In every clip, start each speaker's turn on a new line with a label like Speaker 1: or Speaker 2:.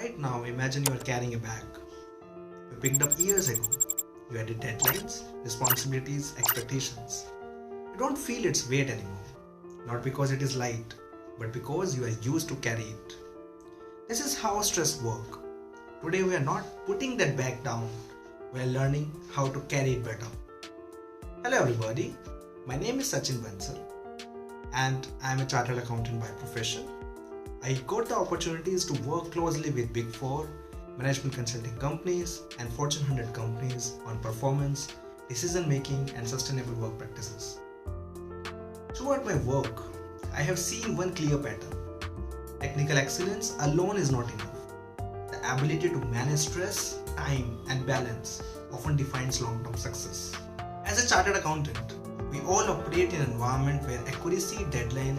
Speaker 1: Right now, imagine you are carrying a bag you picked up years ago. You added deadlines, responsibilities, expectations. You don't feel its weight anymore. Not because it is light, but because you are used to carry it. This is how stress works. Today we are not putting that bag down. We are learning how to carry it better. Hello everybody. My name is Sachin Bansal and I am a chartered accountant by profession. I got the opportunities to work closely with Big 4, management consulting companies and Fortune 100 companies on performance, decision making and sustainable work practices. Throughout my work, I have seen one clear pattern. Technical excellence alone is not enough. The ability to manage stress, time and balance often defines long-term success. As a chartered accountant, we all operate in an environment where accuracy, deadline,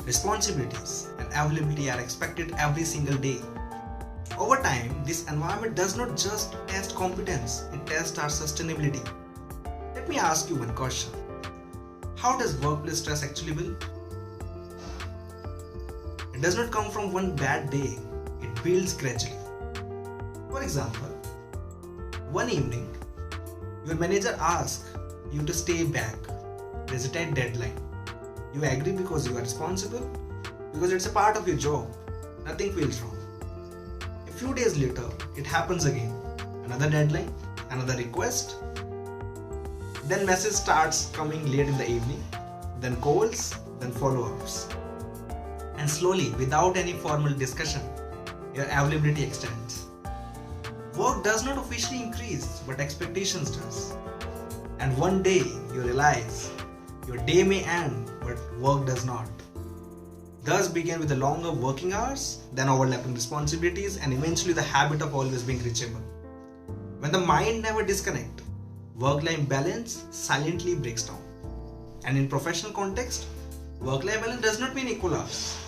Speaker 1: responsibilities and availability are expected every single day. Over time, this environment does not just test competence, it tests our sustainability. Let me ask you one question. How does workplace stress actually build? It does not come from one bad day, it builds gradually. For example, one evening, your manager asks you to stay back. There's a tight deadline. You agree because you are responsible, because it's a part of your job. Nothing feels wrong. A few days later, it happens again. Another deadline, another request. Then message starts coming late in the evening, then calls, then follow-ups. And slowly, without any formal discussion, your availability extends. Work does not officially increase, but expectations does. And one day you realize your day may end, but work does not. Thus begin with the longer working hours, then overlapping responsibilities, and eventually the habit of always being reachable. When the mind never disconnects, work-life balance silently breaks down. And in professional context, work-life balance does not mean equal hours.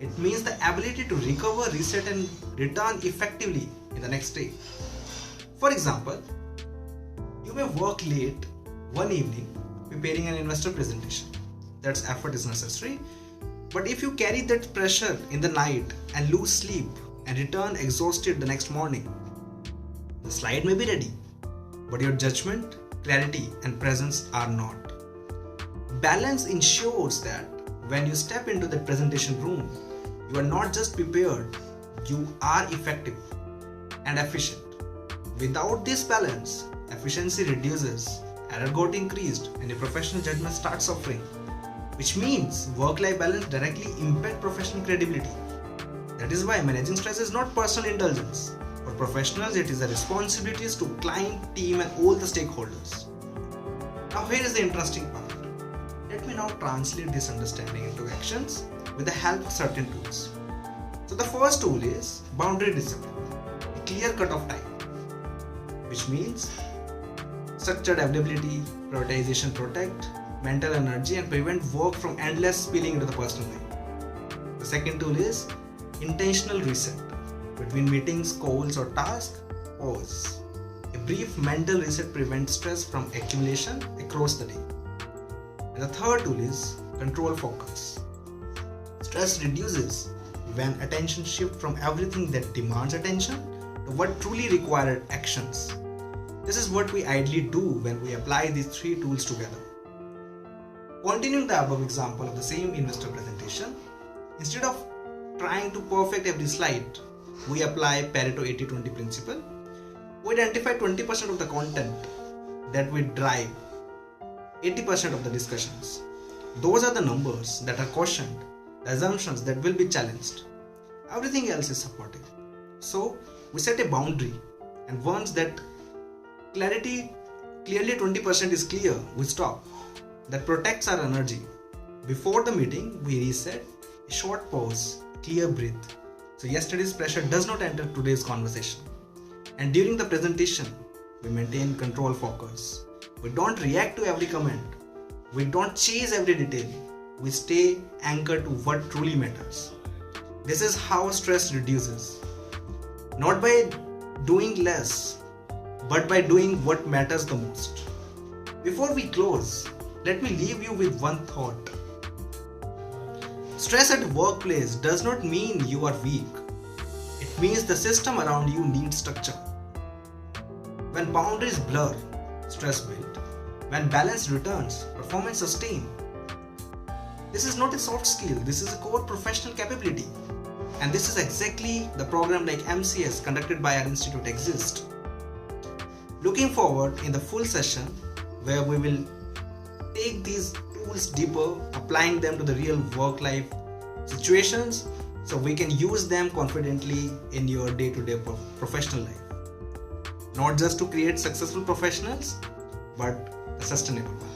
Speaker 1: It means the ability to recover, reset, and return effectively in the next day. For example, you may work late one evening preparing an investor presentation. That's effort is necessary. But if you carry that pressure in the night and lose sleep and return exhausted the next morning, the slide may be ready, but your judgment, clarity, and presence are not. Balance ensures that when you step into the presentation room, you are not just prepared, you are effective and efficient. Without this balance, efficiency reduces, error got increased, and your professional judgment starts suffering, which means work-life balance directly impacts professional credibility. That is why managing stress is not personal indulgence. For professionals, it is a responsibility to client, team, and all the stakeholders. Now, here is the interesting part. Let me now translate this understanding into actions with the help of certain tools. So, the first tool is boundary discipline, a clear cut of time, which means structured availability, prioritization protect mental energy and prevent work from endless spilling into the personal life. The second tool is intentional reset. Between meetings, calls or tasks, pause. A brief mental reset prevents stress from accumulation across the day. And the third tool is control focus. Stress reduces when attention shifts from everything that demands attention to what truly required actions. This is what we ideally do when we apply these three tools together. Continuing the above example of the same investor presentation, instead of trying to perfect every slide, we apply Pareto 80-20 principle. We identify 20% of the content that will drive 80% of the discussions. Those are the numbers that are cautioned, the assumptions that will be challenged. Everything else is supportive. So we set a boundary, and once that clearly 20% is clear, we stop. That protects our energy. Before the meeting, we reset, a short pause, clear breath. So yesterday's pressure does not enter today's conversation. And during the presentation, we maintain control focus. We don't react to every comment. We don't chase every detail. We stay anchored to what truly matters. This is how stress reduces. Not by doing less, but by doing what matters the most. Before we close, let me leave you with one thought. Stress at workplace does not mean you are weak. It means the system around you needs structure. When boundaries blur, stress builds. When balance returns, performance sustains. This is not a soft skill, this is a core professional capability. And this is exactly the program like MCS conducted by our institute exists. Looking forward in the full session where we will take these tools deeper, applying them to the real work-life situations so we can use them confidently in your day-to-day professional life. Not just to create successful professionals, but a sustainable one.